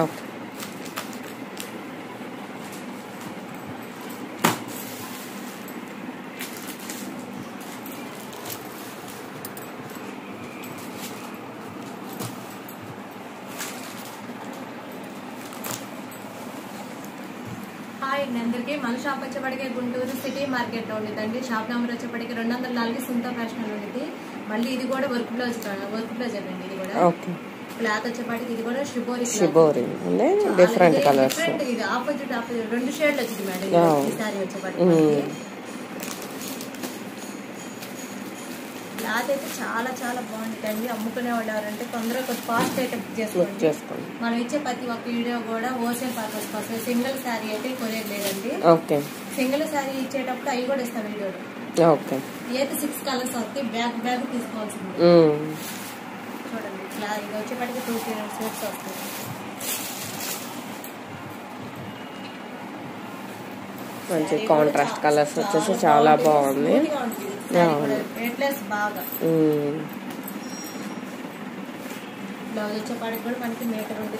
Okay. Hi అండి అందరికీ. మన షాప్ వచ్చేప్పటికే గుంటూరు సిటీ మార్కెట్ లో ఉండేదండి. షాప్ నెంబర్ వచ్చేప్పటికి 204 సుంతా ఫ్యాషన్ ఉండేది. మళ్ళీ ఇది కూడా వర్క్ బ్లౌజ్ అండి. ఇది కూడా క్లాత్ వచ్చేప్పటికి ఇది కూడా షిబోరి డిఫరెంట్ కలర్స్. ఇది ఆపోజిట్ 2 షేడ్లు వచ్చింది మేడం. ఈ సారీ వచ్చేప్పటికి క్లాత్ అయితే చాలా చాలా బాగుంటుంది. అమ్ముకునే వాళ్ళు ఎవరంటే తొందరగా కొంచెం ఫాస్ట్ అయితే బుక్ చేసుకోండి. మనం ఇచ్చే ప్రతి ఒక్క వీడియో కూడా హోల్సేల్ పర్పస్ కోసం. సింగిల్ శారీ అయితే కొనేది లేదండి. సింగిల్ శారీ ఇచ్చేటప్పుడు అవి కూడా ఇస్తాం వీడియోలో. అయితే 6 కలర్స్ వస్తాయి. బ్యాగ్ తీసుకోవాల్సింది. చూడండి ఇట్లా ఇది వచ్చేప్పటికి 2 షేడ్స్ వస్తాయి. మంచి కాంట్రాస్ట్ కలర్స్ వచ్చేసి చాలా బాగుంది.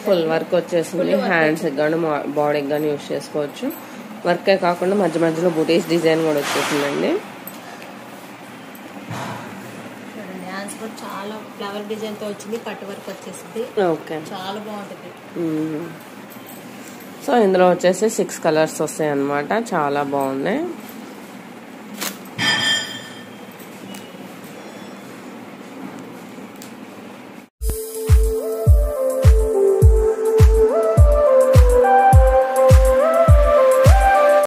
ఫుల్ వర్క్ వచ్చేసింది. హ్యాండ్స్ గానీ బాడీకి గానీ యూజ్ చేసుకోవచ్చు. వర్కే కాకుండా మధ్య మధ్యలో బూటీస్ డిజైన్ కూడా వచ్చేసిందండి. చాలా ఫ్లవర్ డిజైన్ తో వచ్చింది. కట్ వర్క్ వచ్చేసింది. ఓకే, చాలా బాగుంటుంది. సో ఇందులో వచ్చేసి 6 కలర్స్ వస్తాయి అన్నమాట. చాలా బాగున్నాయి.